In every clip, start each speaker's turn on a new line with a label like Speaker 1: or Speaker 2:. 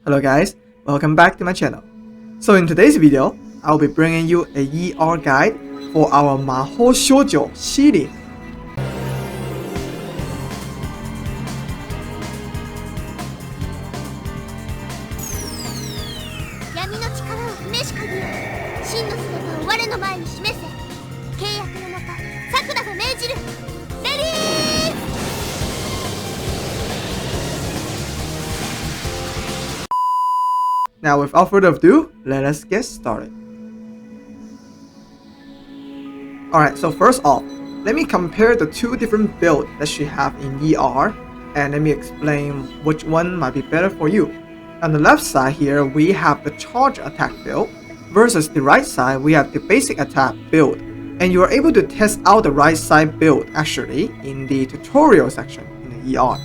Speaker 1: Hello guys, welcome back to my channel. So in today's video, I'll be bringing you a ER guide for our Maho Shoujo Sirin. Now without further ado, let us get started. Alright, so first off, let me compare the two different builds that she have in ER and let me explain which one might be better for you. On the left side here, we have the charge attack build versus the right side, we have the basic attack build. And you are able to test out the right side build actually in the tutorial section in the ER.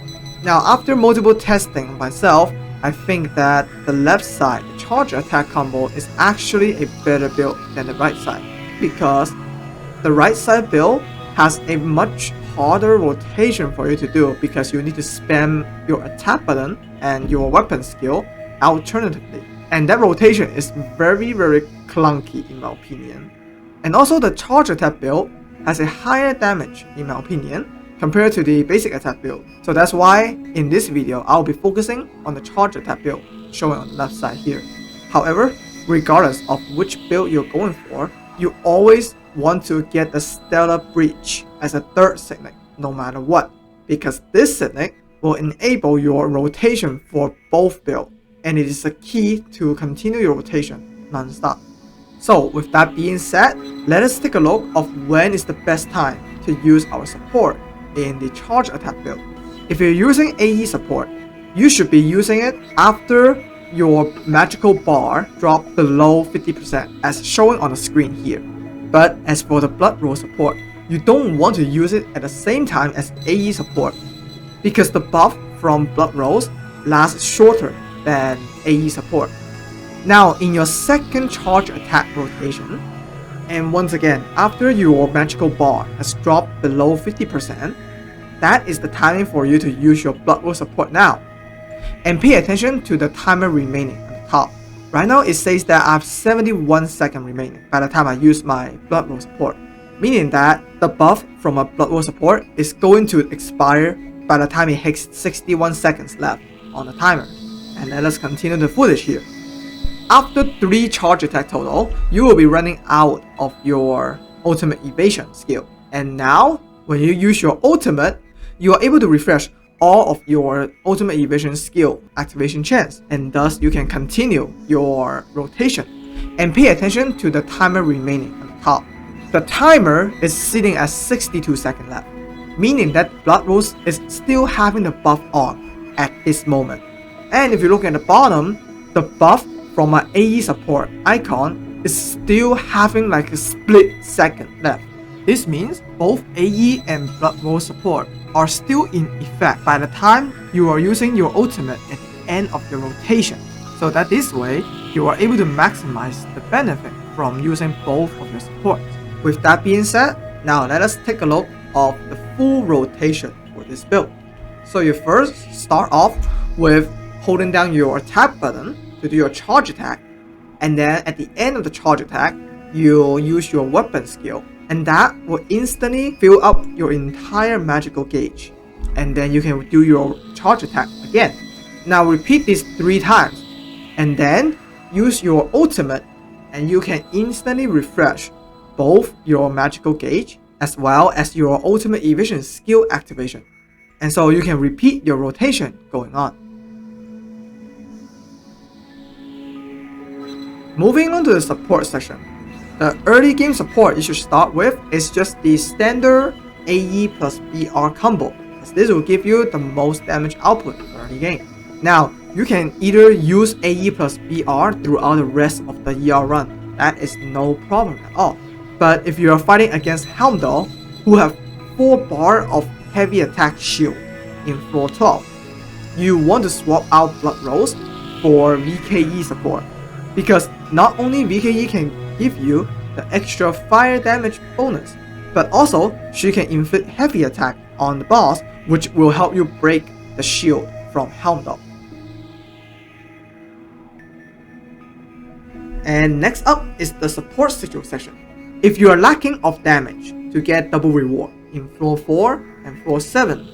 Speaker 1: Now after multiple testing myself, I think that the left side, the charge attack combo, is actually a better build than the right side because the right side build has a much harder rotation for you to do because you need to spam your attack button and your weapon skill alternatively. And that rotation is very clunky in my opinion. And also the charge attack build has a higher damage in my opinion compared to the basic attack build. So that's why in this video I'll be focusing on the charge attack build showing on the left side here. However, regardless of which build you're going for, you always want to get the Stellar Breach as a third signet no matter what, because this signet will enable your rotation for both builds and it is a key to continue your rotation non-stop. So with that being said, let us take a look of when is the best time to use our support in the charge attack build. If you're using AE support, you should be using it after your magical bar drop below 50% as shown on the screen here. But as for the blood roll support, you don't want to use it at the same time as AE support because the buff from blood rolls lasts shorter than AE support. Now in your second charge attack rotation, and once again after your magical bar has dropped below 50%, that is the timing for you to use your blood roll support now. And pay attention to the timer remaining on the top. Right now it says that I have 71 seconds remaining by the time I use my blood roll support, meaning that the buff from a blood roll support is going to expire by the time it hits 61 seconds left on the timer. And let us continue the footage here. After 3 charge attack total, you will be running out of your ultimate evasion skill. And now, when you use your ultimate, you are able to refresh all of your ultimate evasion skill activation chance, and thus you can continue your rotation. And pay attention to the timer remaining on the top. The timer is sitting at 62 seconds left, meaning that blood rolls is still having the buff on at this moment. And if you look at the bottom, the buff from my AE support icon is still having like a split second left. This means both AE and blood roll support are still in effect by the time you are using your ultimate at the end of your rotation, so that this way you are able to maximize the benefit from using both of your supports. With that being said, now let us take a look of the full rotation for this build. So you first start off with holding down your attack button to do your charge attack, and then at the end of the charge attack you'll use your weapon skill, and that will instantly fill up your entire magical gauge, and then you can do your charge attack again. Now repeat this 3 times and then use your ultimate, and you can instantly refresh both your magical gauge as well as your ultimate evasion skill activation, and so you can repeat your rotation going on. Moving on to the support section. The early game support you should start with is just the standard AE plus BR combo, as this will give you the most damage output in early game. Now, you can either use AE plus BR throughout the rest of the ER run, that is no problem at all. But if you are fighting against Helmdall, who have 4 bar of heavy attack shield in floor 12, you want to swap out blood rolls for VKE support, because not only VKE can give you the extra fire damage bonus, but also she can inflict heavy attack on the boss, which will help you break the shield from Helmdall. And next up is the support Sigil section. If you are lacking of damage to get double reward in floor 4 and floor 7,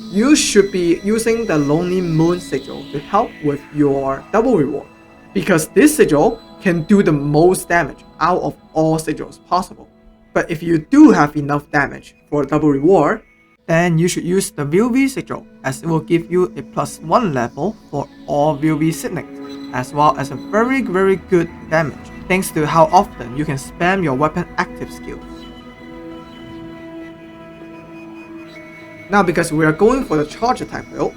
Speaker 1: you should be using the Lonely Moon Sigil to help with your double reward, because this Sigil can do the most damage out of all Sigils possible. But if you do have enough damage for double reward, then you should use the VV Sigil, as it will give you a +1 level for all VV signets, as well as a very good damage, thanks to how often you can spam your weapon active skill. Now, because we are going for the charge attack build,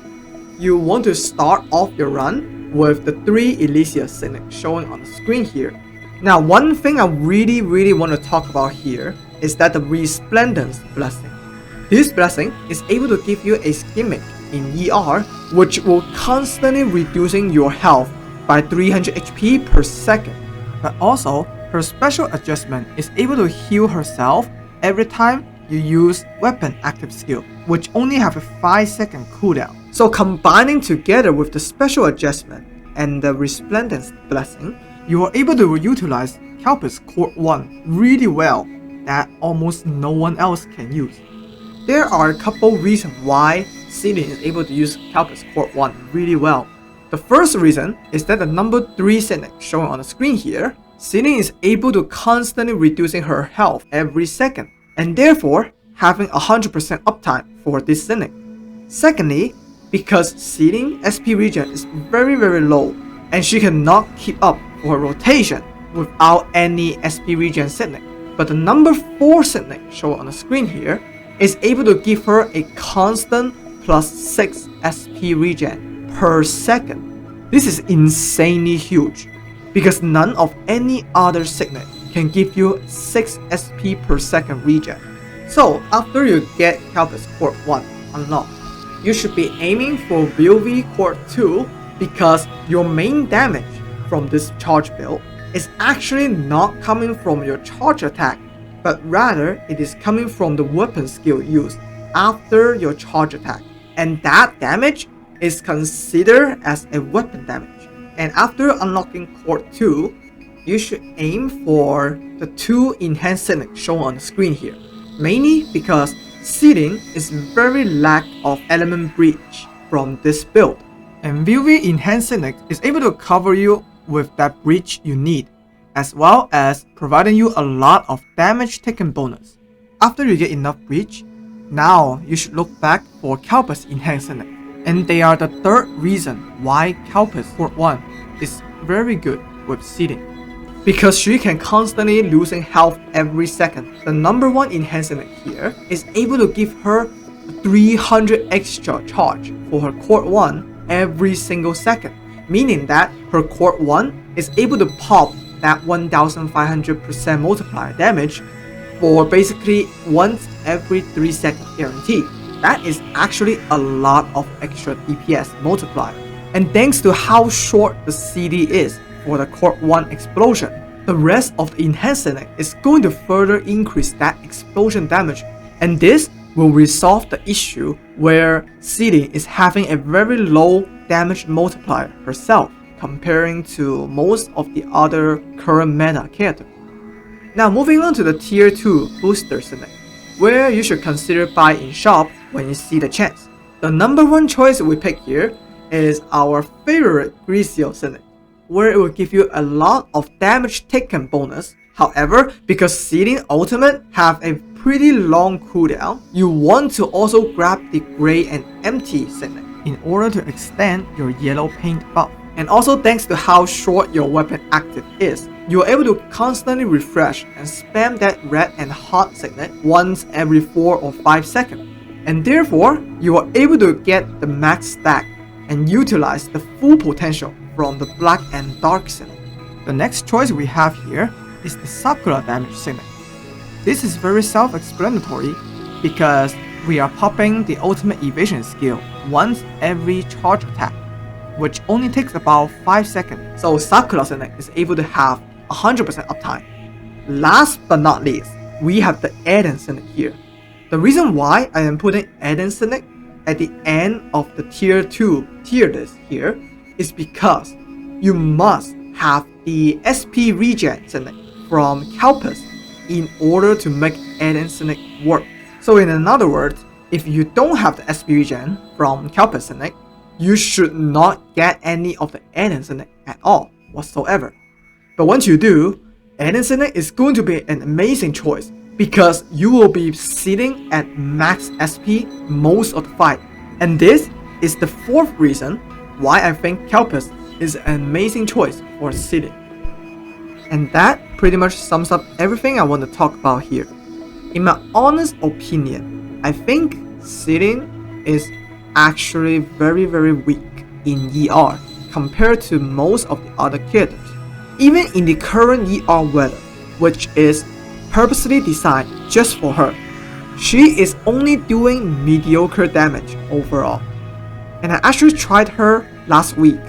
Speaker 1: you want to start off your run with the 3 Elysia signets showing on the screen here. Now, one thing I really want to talk about here is that the Resplendence Blessing. This blessing is able to give you a gimmick in ER, which will constantly reducing your health by 300 HP per second. But also, her special adjustment is able to heal herself every time you use weapon active skill, which only have a 5-second cooldown. So combining together with the special adjustment and the Resplendence Blessing, you are able to utilize Calpis Core 1 really well that almost no one else can use. There are a couple reasons why Sirin is able to use Calpis Core 1 really well. The first reason is that the number 3 Signet shown on the screen here, Sirin is able to constantly reducing her health every second, and therefore having 100% uptime for this Signet. Secondly, because Sirin SP regen is very low, and she cannot keep up for her rotation without any SP regen Signet. But the number 4 Signet shown on the screen here is able to give her a constant +6 SP regen per second. This is insanely huge, because none of any other Signet can give you 6 SP per second regen. So after you get Calpis Core 1 unlocked, you should be aiming for VV Core 2, because your main damage from this charge build is actually not coming from your charge attack, but rather it is coming from the weapon skill used after your charge attack, and that damage is considered as a weapon damage. And after unlocking Core 2, you should aim for the 2 enhanced signets shown on the screen here, mainly because Sirin is very lack of element breach from this build, and VV enhanced signet is able to cover you with that breach you need, as well as providing you a lot of damage taken bonus. After you get enough breach, now you should look back for Calpis enhanced signet, and they are the third reason why Calpis Core 1 is very good with Sirin, because she can constantly losing health every second. The number 1 enhanced signet here is able to give her 300 extra charge for her Core 1 every single second, meaning that her Core 1 is able to pop that 1500% multiplier damage for basically once every 3 seconds guarantee. That is actually a lot of extra DPS multiplier. And thanks to how short the CD is for the Core 1 explosion, the rest of the enhanced signet is going to further increase that explosion damage, and this will resolve the issue where Sirin is having a very low damage multiplier herself, comparing to most of the other current meta characters. Now moving on to the tier 2 booster Signet, where you should consider buy in shop when you see the chance. The number 1 choice we pick here is our favorite Grizzle Signet, where it will give you a lot of damage taken bonus. However, because Sirin Ultimate have a pretty long cooldown, you want to also grab the Grey and Empty Signet in order to extend your yellow paint buff. And also thanks to how short your weapon active is, you are able to constantly refresh and spam that red and hot Signet once every 4 or 5 seconds. And therefore, you are able to get the max stack and utilize the full potential from the black and dark Signet. The next choice we have here is the Sakura damage Signet. This is very self-explanatory because we are popping the ultimate evasion skill once every charge attack, which only takes about 5 seconds. So Sakura Signet is able to have 100% uptime. Last but not least, we have the Eden Signet here. The reason why I am putting Eden Signet at the end of the tier 2 tier list here is because you must have the SP regen Signet from Calpus in order to make Alien Signet work. So in other words, if you don't have the SP regen from Calpus Signet, you should not get any of the Alien Signet at all whatsoever. But once you do, Alien Signet is going to be an amazing choice because you will be sitting at max SP most of the fight. And this is the fourth reason why I think Calpus is an amazing choice for Sirin. And that pretty much sums up everything I want to talk about here. In my honest opinion, I think Sirin is actually very weak in ER compared to most of the other characters. Even in the current ER weather, which is purposely designed just for her, she is only doing mediocre damage overall. And I actually tried her last week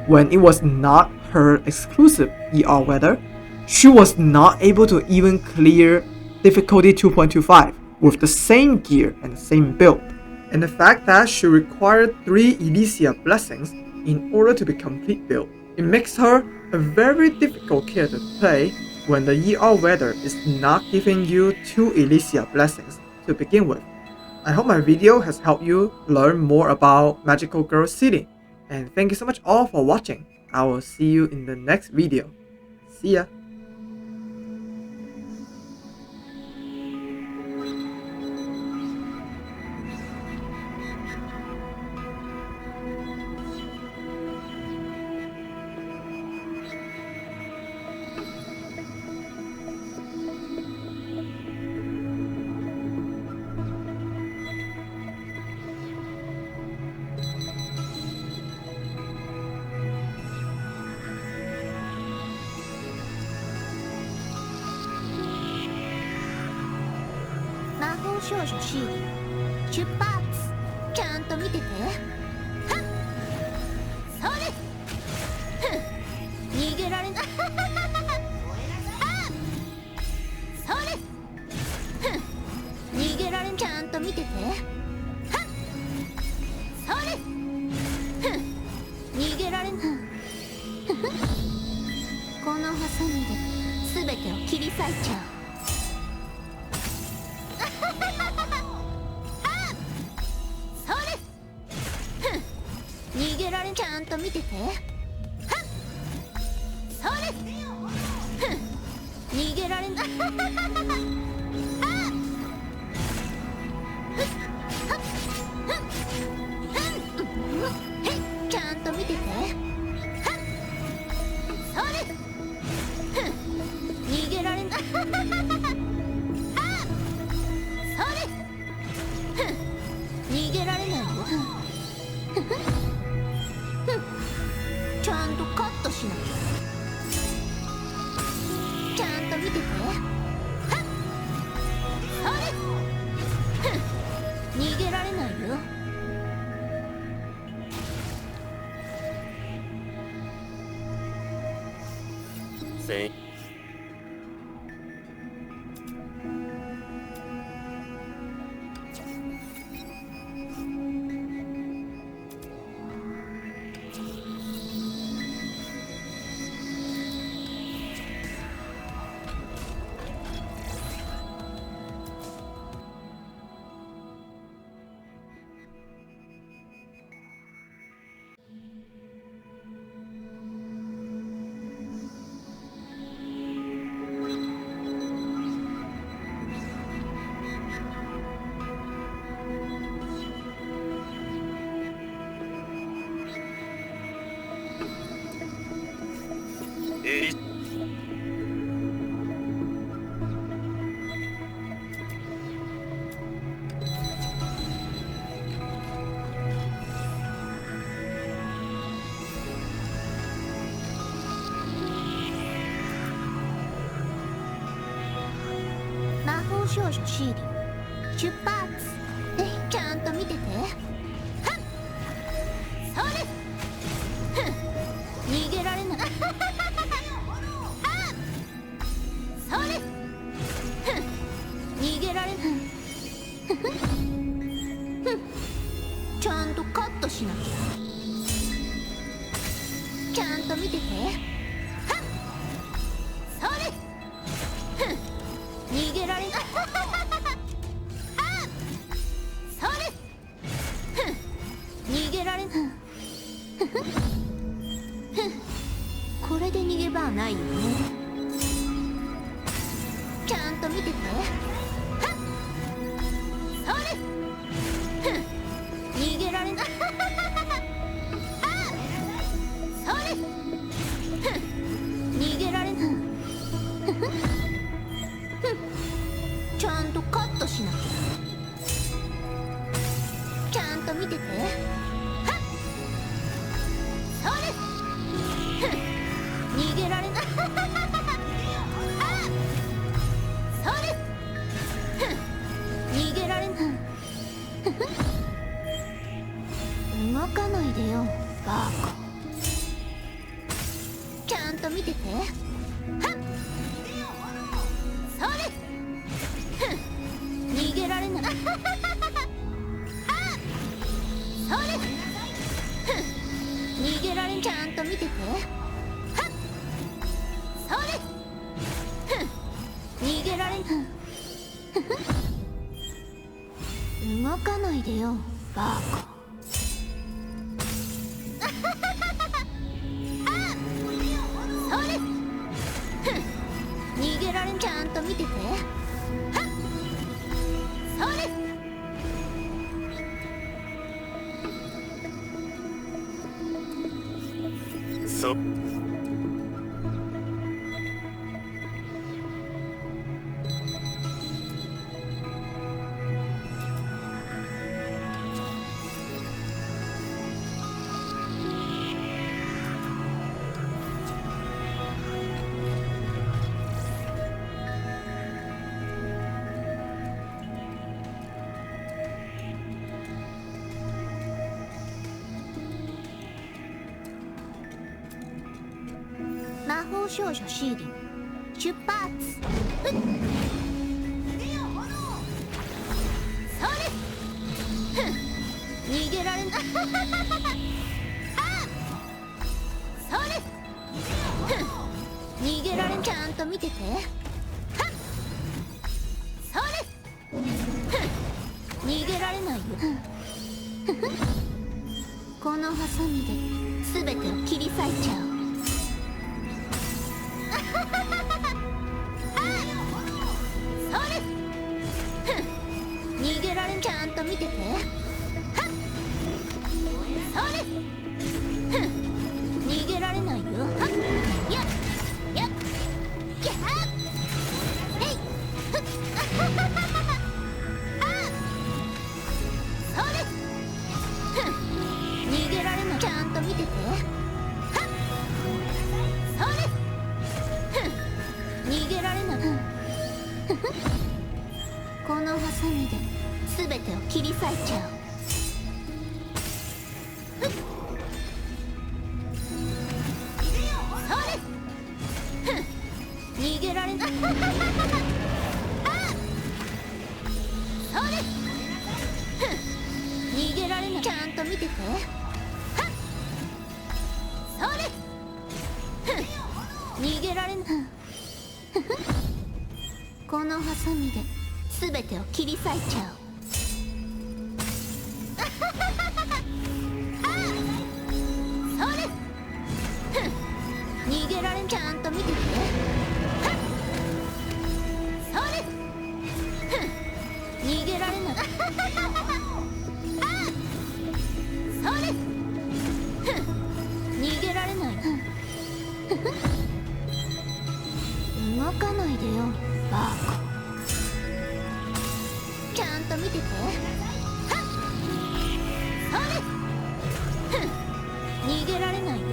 Speaker 1: when it was not her exclusive ER weather. She was not able to even clear difficulty 2.25 with the same gear and the same build. And the fact that she required 3 Elysia blessings in order to be complete build, it makes her a very difficult character to play when the ER weather is not giving you 2 Elysia blessings to begin with. I hope my video has helped you learn more about Magical Girl Sirin, and thank you so much all for watching. I will see you in the next video. See ya!
Speaker 2: 少女シーリン出発。ちゃんと見てて。はっそれふん逃げられなはっそれふん逃げられん。ちゃんと見てて。はっそれふん逃げられん。このハサミで全てを切り裂いちゃう。逃げられん。ちゃんと見てて。はっそれふん逃げられん。はっちゃんと見てて。はっそれふん逃げられん。はっそれふん逃げられないよ。ちゃんとカットしなきゃ。ちゃんと見てて。はっそれふん逃げられないよ。魔法少女シーリン出発。ちゃんと見てて。はっそれふん逃げられない。はっそれふん逃げられない。ちゃんとカットしなきゃ。ちゃんと見てて。はっこれで逃げ場はないよね。ちゃんと見てて。それ。逃げられない。それ。逃げられない。ちゃんとカットしなきゃ。ちゃんと見てて。それ。逃げられない。それ。逃げられない。動かないでよバーカ。ちゃんと見てて。それ。逃げられない。それ。逃げられん。ちゃんと見てて。それ。逃げられない。動かないでよバーカ。それ。逃げられん。ちゃんと見てて。それ。
Speaker 3: そ
Speaker 2: 魔法少女シーリン出発。それ。逃げられない。それ。逃げられん。ちゃんと見てて。それ。逃げられないよ。このハサミで全てを切り裂いちゃう。それ。逃げられん。ちゃんと見てて。それ。逃げられないよ。やっやっやっへい。それ。逃げられない。ちゃんと見てて。それ。逃げられない。このハサミで全てを切り裂いちゃう。それ。逃げられない。それ。逃げられない。ちゃんと見てて。それ。逃げられない。このハサミで全てを切り裂いちゃう。それ。逃げられん。ちゃんと見てて。それ。逃げられない。それ。逃げられない。動かないでよバーカ。ちゃんと見てて。それ。逃げられないよ。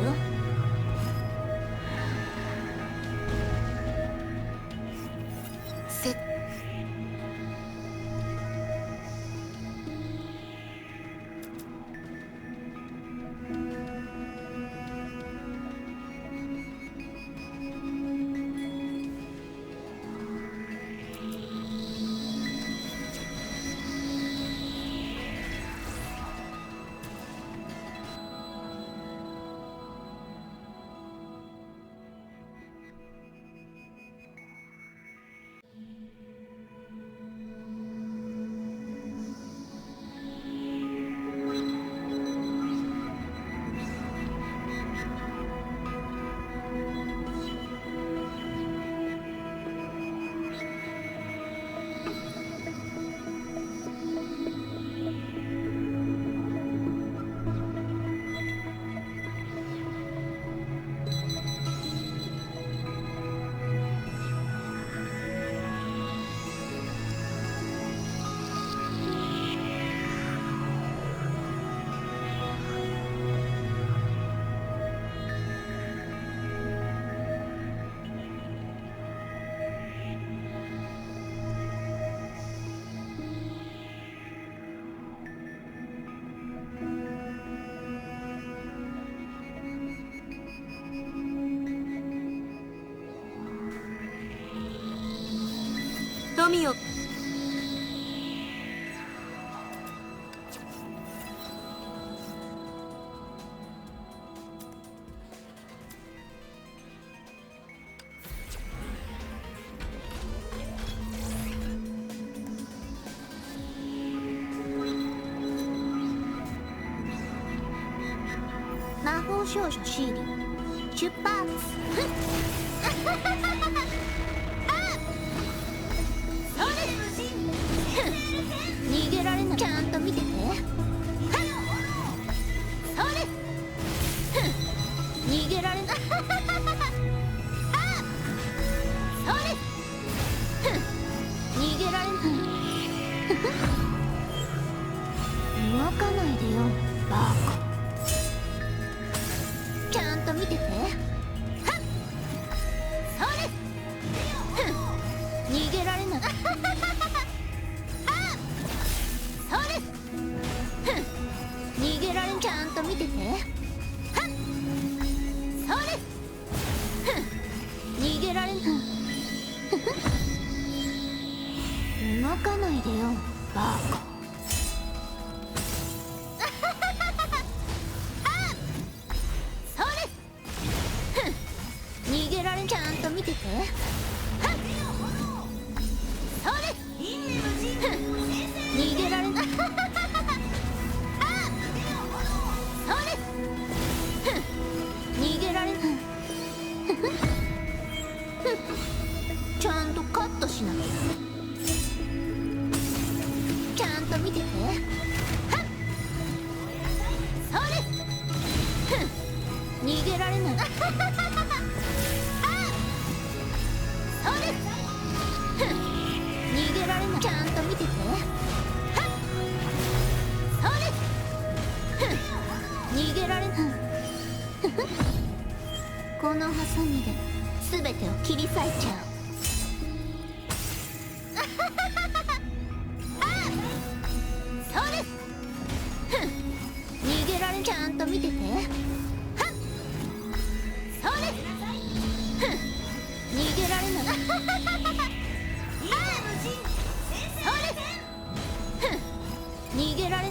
Speaker 2: みよ。魔法少女シーリン出発。逃げられない。ちゃんと見てて。それ。逃げられない。それ。逃げられない。動かないでよバカ。ちゃんと見てて。それ。逃げられない。それ。逃げられん。ちゃんと見てて。それ。逃げられん。動かないでよバカ。それ。逃げられん。ちゃんと見てて。それ。逃げられない。それ。逃げられない。ちゃんとカットしなきゃ。ちゃんと見てて。それ。逃げられない。それ。逃げられない。ちゃんと見てて。それ。逃げられない。このハサミで全てを切り裂いちゃう。それ。逃げられん。ちゃんと見てて。それ。逃げられない。それ。逃げられない。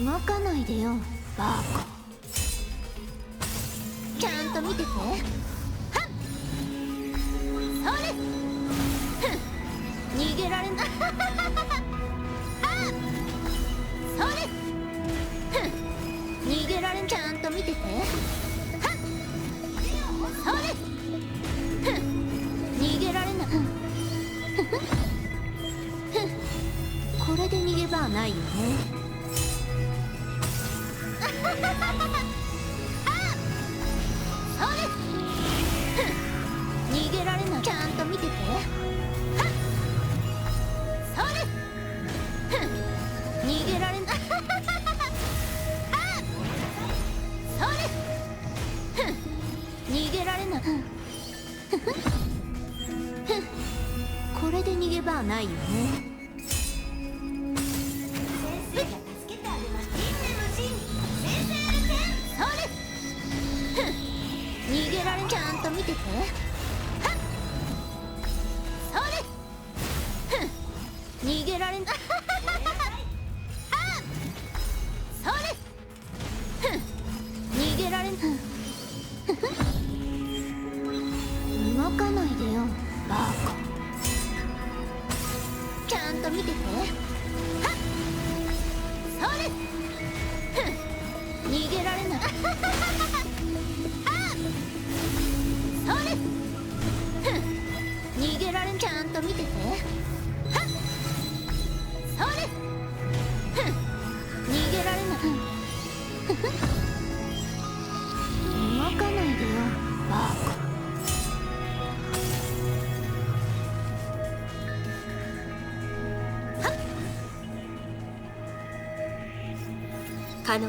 Speaker 2: 動かないでよバカ。ちゃんと見てて。それ。逃げられない。それ。逃げられん。ちゃんと見てて。それ。逃げられない。これで逃げ場はないよね。それ。逃げられない。ちゃんと見てて。それ。逃げられない。それ。逃げられない。これで逃げ場はないよね。それ。逃げられん。ちゃんと見てて。それ。逃げられん。それ。逃げられん。動かないでよバカ。ちゃんと見てて。それ。逃げられない。それ。逃げられん。ちゃんと見てて。それ。逃げられない。動かないでよバカ。可能。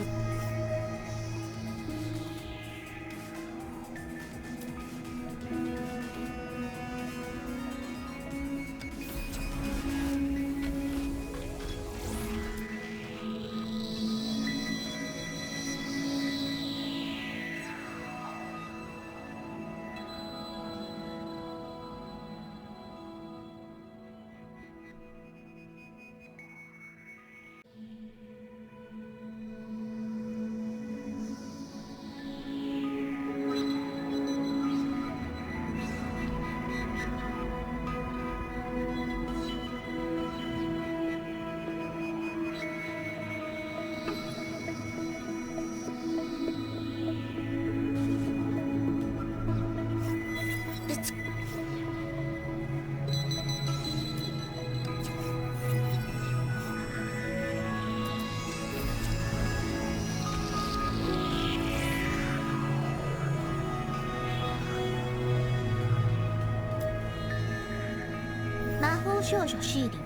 Speaker 2: 少女シーリン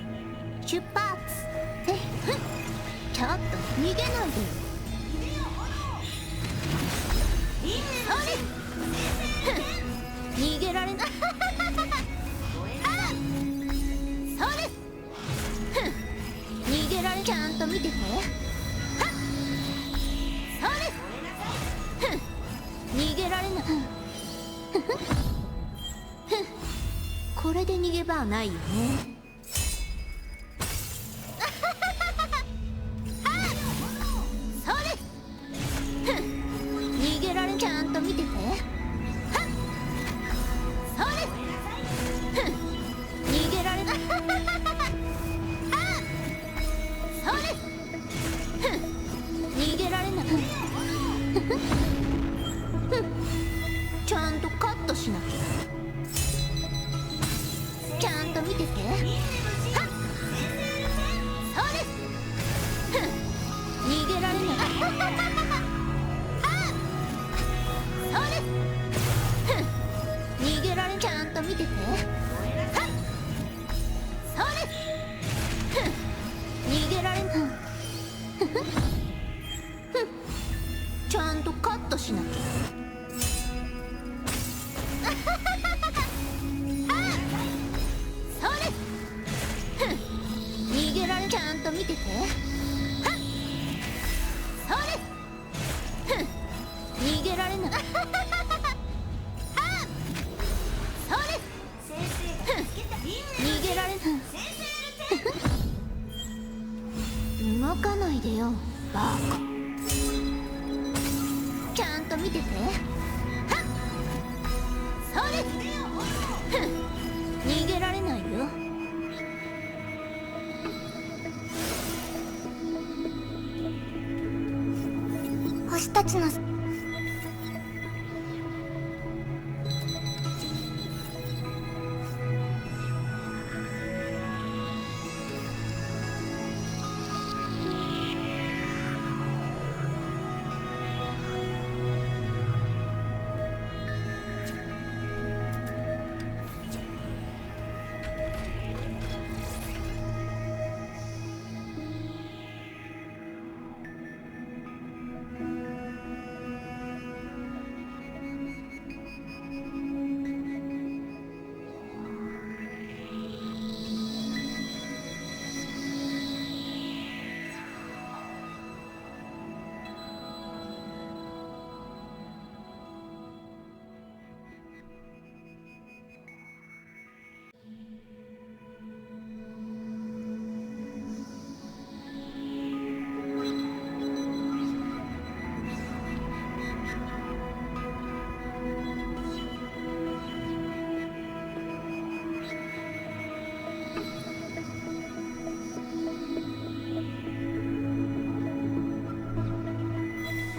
Speaker 2: 出発。えふん、ちょっと逃げないでよ。あれ、ふん、逃げられない。あそれ、ふん、逃げられ、ちゃんと見てて。はっそれ、ふん、逃げられない。ふふふん、これで逃げ場はないよね。逃げられ、ちゃんと見てて。はっそれ、ふん、逃げられない。あそれ、ふん、逃げられない。ふん、ちゃんとカットしなきゃ。ちゃんと見てて。はっそれ、ふん、逃げられない。それ、ふん、逃げられ、ちゃんと見てて。はっそれ、ふん、逃げられない。ふふふん、ちゃんとカットしなきゃ。それ、ふん、逃げられ、ちゃんと見てて。はっそれ、ふん、逃げられない。それ、ふん、逃げられない。動かないでよバーカ。ちゃんと見てて。はっそれ、ふん、逃げられないよ。星たちの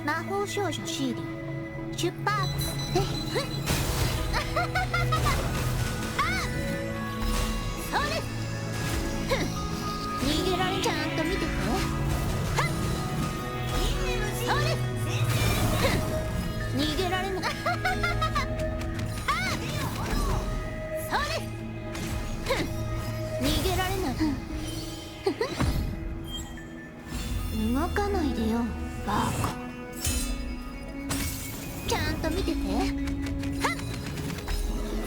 Speaker 2: 魔法少女シーリン出発。えふん、それ、ふん、逃げられ、ちゃんと見てて。はっそれ、ふん、逃げられない。それ、ふん、逃げられない。動かないでよバーカ。ちゃんと見てて。はっ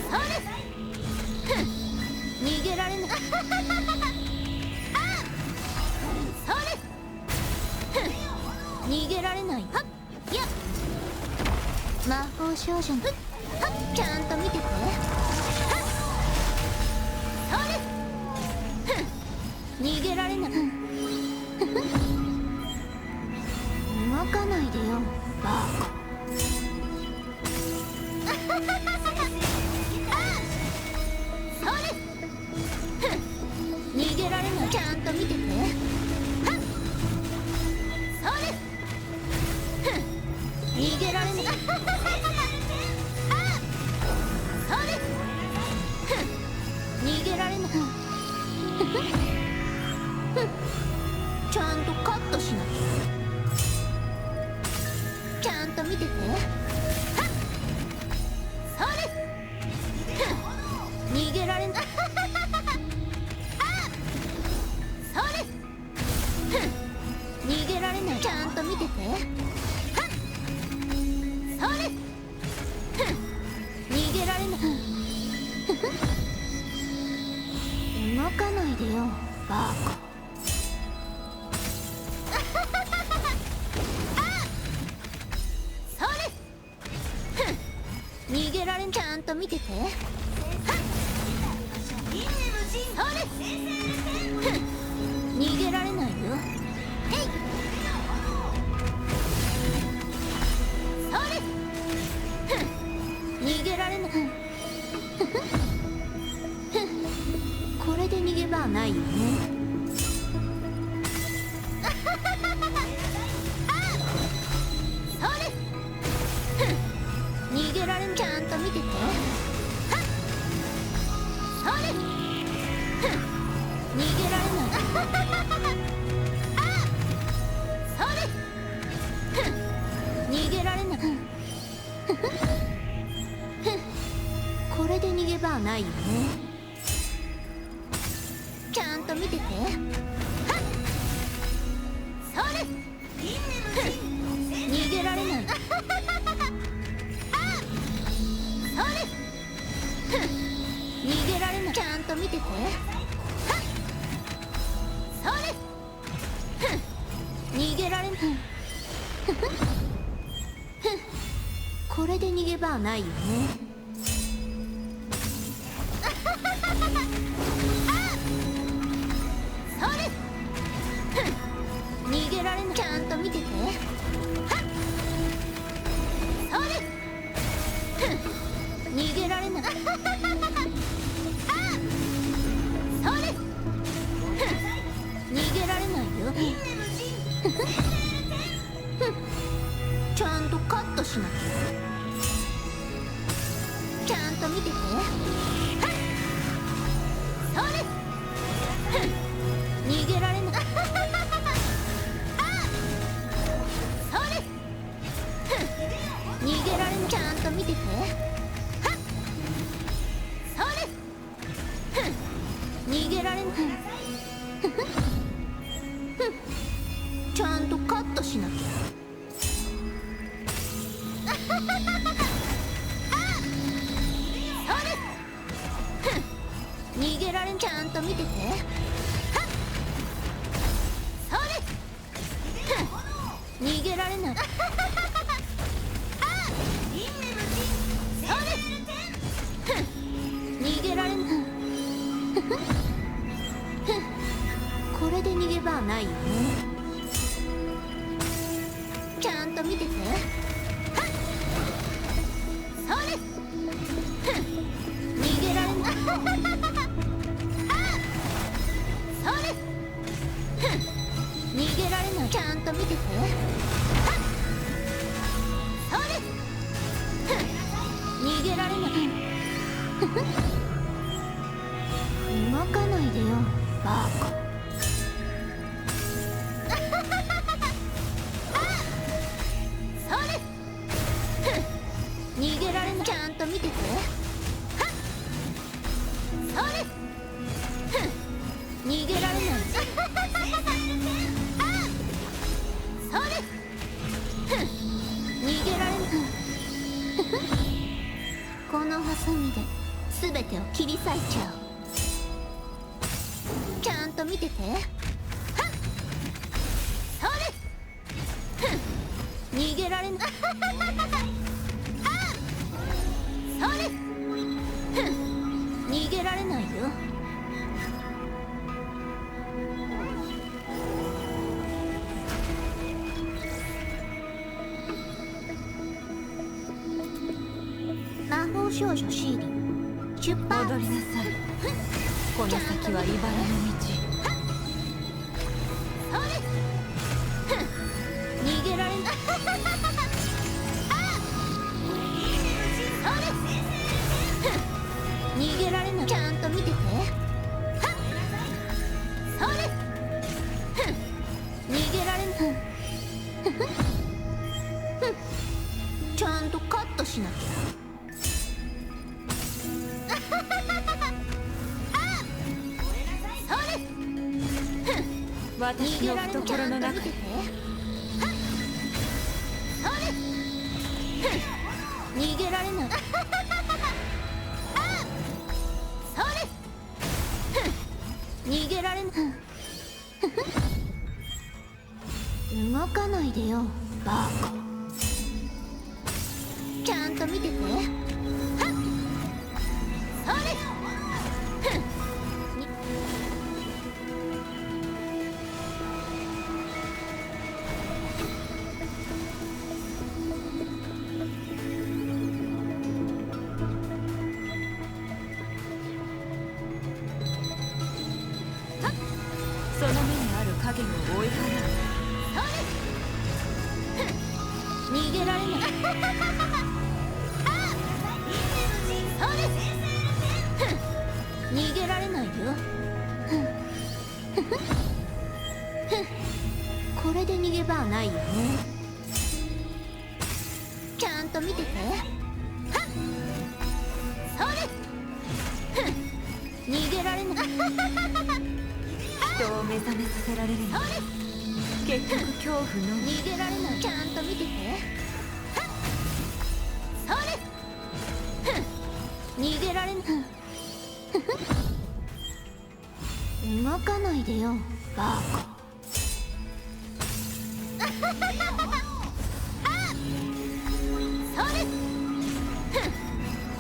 Speaker 2: それ、ふん、逃げられない。それ、ふん、逃げられない。はっやっ魔法少女の。はっちゃんと見てて。はっそれ、ふん、逃げられない。動かないでよバーカ。それ、ふん、逃げられない。ちゃんと見てて。はっそれ、ふん、逃げられない。それ、ふん、逃げられない。ちゃんとカットしなきゃ。ちゃんと見てて。はっそれ、ふん、逃げられない。それ、ふん、逃げられない。動かないでよバーカ。それ、ふん、逃げられん。ちゃんと見てて。それ、ふん、逃げられないよ。えい、それ、ふん、逃げられない。これで逃げ場はないよね。それ、ふん、逃げられん。ちゃんと見てて。それ、ふん、逃げられない。それ、ふん、逃げられない。これで逃げ場はないよね。ちゃんと見てて。それ、ふん、逃げられない。それ、ふん、逃げられない。ちゃんと見てて。それ、ふん、逃げられない。これで逃げ場はないよね。それ、ふん、逃げられない。ちゃんと見てて。それ、ふん、逃げられない。それ、ふん、逃げられないよ。ちゃんとカットしなきゃ。ちゃんと見てて。それ、ふん、逃げられない。それ、ふん、逃げられない。ちゃんと見てて。それ、ふん、逃げられない。ちゃんとカットしなきゃ。それ、ふん、逃げられん。ちゃんと見てて。それ、ふん、逃げられない。それ、ふん、逃げられない。これで逃げ場はないよね。ちゃんと見てて。それ、ふん、逃げられない。それ、ふん、逃げられない。ちゃんと見てて。それ、ふん、逃げられない。動かないでよバーカ。それ、ふん、逃げられない。ちゃんと見てて。それ、ふん、逃げられない。それ、ふん、逃げられない。このハサミで全てを切り裂いちゃう。ちゃんと見てて。それ、ふん、逃げられない。それ、ふん、逃げられないよ。魔法少女シーリン、出発。
Speaker 3: 戻りなさい。この先は茨の道。
Speaker 2: それ、ふん、逃げられない。それ、ふん、逃げられない。ちゃんと見てて。それ、ふん、逃げられない。ちゃんとカットしなきゃ。それ、ふん、
Speaker 3: 私の懐の中に。
Speaker 2: それ、ふん、げられない。あそれ逃げられない。動かないでよバーカ。ちゃんと見てて。それ
Speaker 3: その目にある影を追い払う。
Speaker 2: 逃げられない。逃げられないよ。これで逃げ場はないよね。ちゃんと見てて。それ逃げられない。
Speaker 3: 人を目覚めさせられるの。結局恐怖の
Speaker 2: 逃げられない。ちゃんと見てて。それ逃げられない。動かないでよバーカ。それ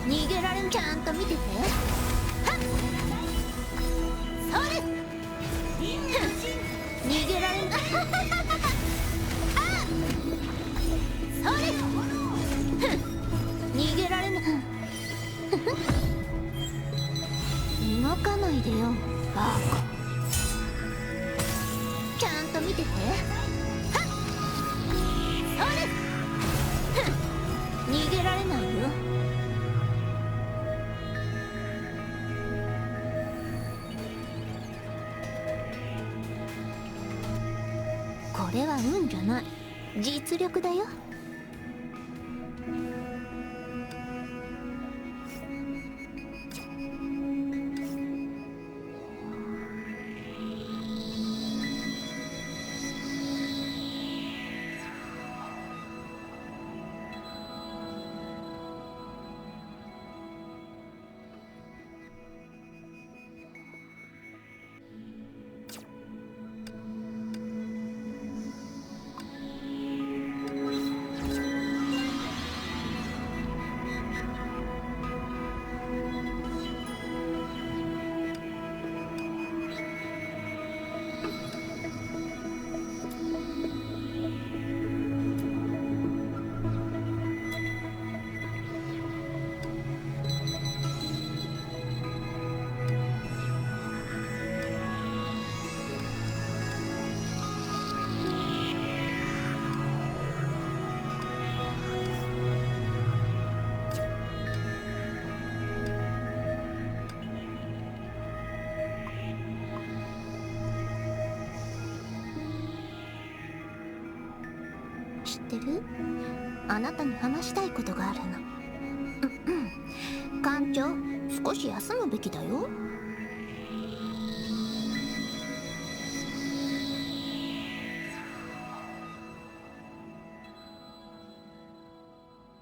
Speaker 2: 逃げられん。ちゃんと見てて。それ逃げられん。それ逃げられない。動かないでよバーカ。ちゃんと見てて。それ逃げられないよ。これは運じゃない、実力だよ。知ってる？あなたに話したいことがあるの。館長、少し休むべきだよ。